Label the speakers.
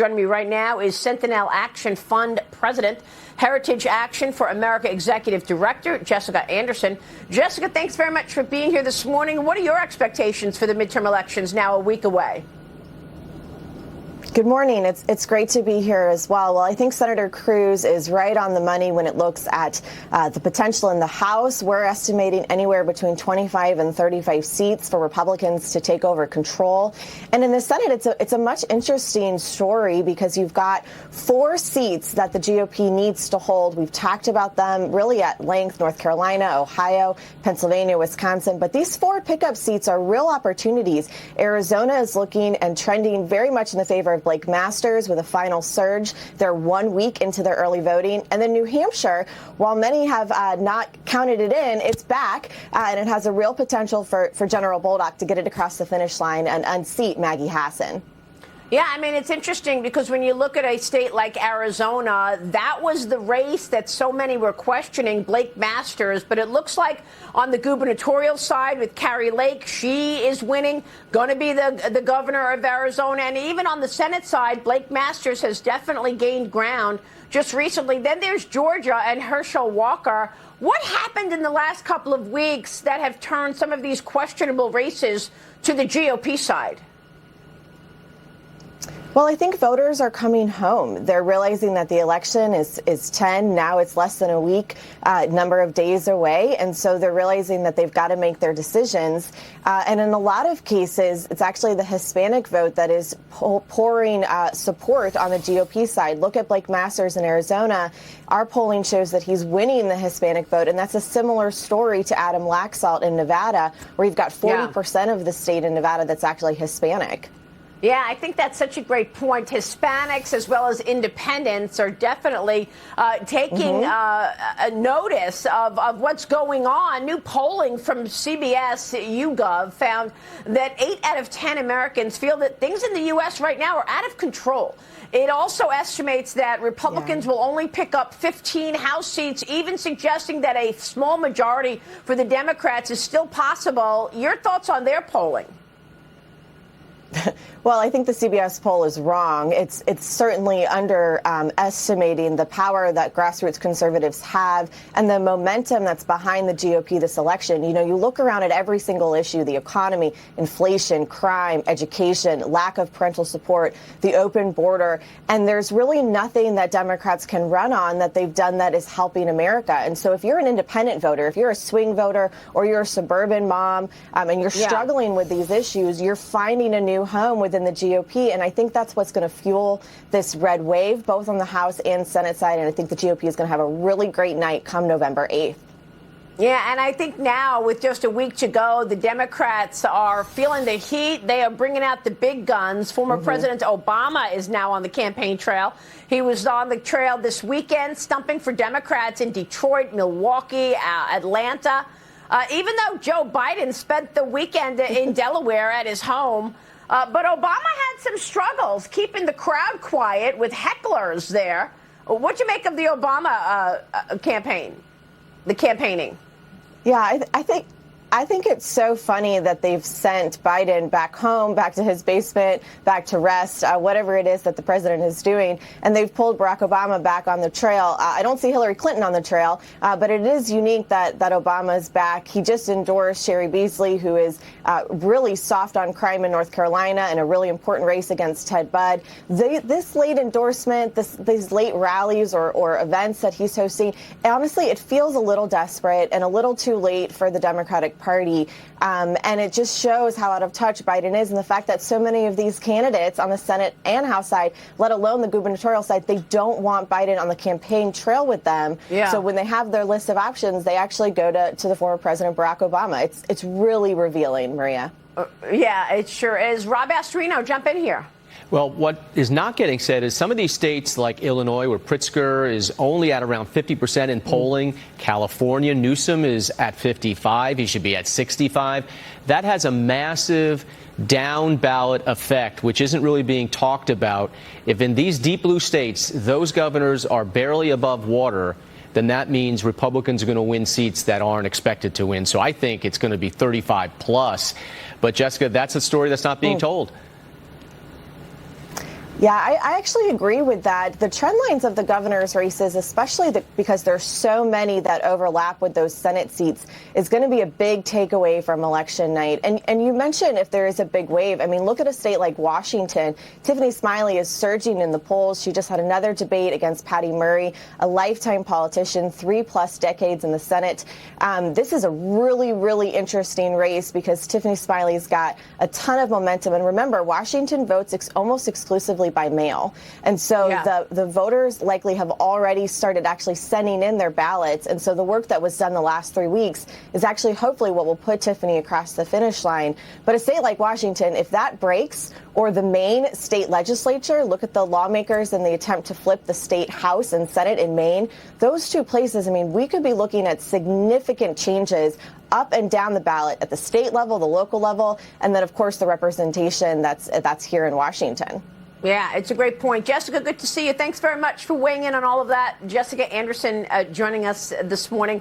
Speaker 1: Joining me right now is Sentinel Action Fund President, Heritage Action for America Executive Director, Jessica Anderson. Jessica, thanks very much for being here this morning. What are your expectations for the midterm elections now a week away?
Speaker 2: Good morning. It's great to be here as well. Well, I think Senator Cruz is right on the money when it looks at the potential in the House. We're estimating anywhere between 25 and 35 seats for Republicans to take over control. And in the Senate, it's a much interesting story because you've got 4 seats that the GOP needs to hold. We've talked about them really at length: North Carolina, Ohio, Pennsylvania, Wisconsin. But these 4 pickup seats are real opportunities. Arizona is looking and trending very much in the favor of Blake Masters with a final surge. They're 1 week into their early voting. And then New Hampshire, while many have not counted it in, it's back, and it has a real potential for General Bolduc to get it across the finish line and unseat Maggie Hassan.
Speaker 1: Yeah, I mean, it's interesting because when you look at a state like Arizona, that was the race that so many were questioning, Blake Masters. But it looks like on the gubernatorial side with Kari Lake, she is winning, going to be the governor of Arizona. And even on the Senate side, Blake Masters has definitely gained ground just recently. Then there's Georgia and Herschel Walker. What happened in the last couple of weeks that have turned some of these questionable races to the GOP side?
Speaker 2: Well, I think voters are coming home. They're realizing that the election is 10. Now it's less than a week, number of days away. And so they're realizing that they've got to make their decisions. And in a lot of cases, it's actually the Hispanic vote that is pouring support on the GOP side. Look at Blake Masters in Arizona. Our polling shows that he's winning the Hispanic vote. And that's a similar story to Adam Laxalt in Nevada, where you've got 40% of the state in Nevada that's actually Hispanic.
Speaker 1: Yeah, I think that's such a great point. Hispanics as well as independents are definitely taking a notice of what's going on. New polling from CBS YouGov found that 8 out of 10 Americans feel that things in the U.S. right now are out of control. It also estimates that Republicans will only pick up 15 House seats, even suggesting that a small majority for the Democrats is still possible. Your thoughts on their polling?
Speaker 2: Well, I think the CBS poll is wrong. It's certainly underestimating the power that grassroots conservatives have and the momentum that's behind the GOP this election. You know, you look around at every single issue: the economy, inflation, crime, education, lack of parental support, the open border, and there's really nothing that Democrats can run on that they've done that is helping America. And so if you're an independent voter, if you're a swing voter, or you're a suburban mom, and you're struggling with these issues, you're finding a new home within the GOP, and I think that's what's going to fuel this red wave, both on the House and Senate side, and I think the GOP is going to have a really great night come November 8th.
Speaker 1: Yeah, and I think now, with just a week to go, the Democrats are feeling the heat. They are bringing out the big guns. Former President Obama is now on the campaign trail. He was on the trail this weekend, stumping for Democrats in Detroit, Milwaukee, Atlanta. Even though Joe Biden spent the weekend in Delaware at his home. But Obama had some struggles keeping the crowd quiet with hecklers there. What'd you make of the Obama campaign, the campaigning?
Speaker 2: Yeah, I think it's so funny that they've sent Biden back home, back to his basement, back to rest, whatever it is that the president is doing. And they've pulled Barack Obama back on the trail. I don't see Hillary Clinton on the trail, but it is unique that Obama is back. He just endorsed Sherry Beasley, who is really soft on crime in North Carolina in a really important race against Ted Budd. This late endorsement, these late rallies or events that he's hosting, honestly, it feels a little desperate and a little too late for the Democratic Party. And it just shows how out of touch Biden is, and the fact that so many of these candidates on the Senate and House side, let alone the gubernatorial side, they don't want Biden on the campaign trail with them. Yeah. So when they have their list of options, they actually go to the former President Barack Obama. It's really revealing, Maria.
Speaker 1: Yeah, it sure is. Rob Astorino, jump in here.
Speaker 3: Well, what is not getting said is some of these states like Illinois, where Pritzker is only at around 50% in polling. California, Newsom is at 55. He should be at 65. That has a massive down ballot effect, which isn't really being talked about. If in these deep blue states, those governors are barely above water, then that means Republicans are going to win seats that aren't expected to win. So I think it's going to be 35 plus. But, Jessica, that's a story that's not being told.
Speaker 2: Yeah, I actually agree with that. The trend lines of the governor's races, especially because there's so many that overlap with those Senate seats, is going to be a big takeaway from election night. And you mentioned if there is a big wave. I mean, look at a state like Washington. Tiffany Smiley is surging in the polls. She just had another debate against Patty Murray, a lifetime politician, 3+ decades in the Senate. This is a really, really interesting race because Tiffany Smiley's got a ton of momentum. And remember, Washington votes almost exclusively by mail. And so the voters likely have already started actually sending in their ballots. And so the work that was done the last 3 weeks is actually hopefully what will put Tiffany across the finish line. But a state like Washington, if that breaks, or the Maine state legislature, look at the lawmakers and the attempt to flip the state House and Senate in Maine, those two places, I mean, we could be looking at significant changes up and down the ballot at the state level, the local level, and then, of course, the representation that's here in Washington.
Speaker 1: Yeah, it's a great point. Jessica, good to see you. Thanks very much for weighing in on all of that. Jessica Anderson joining us this morning.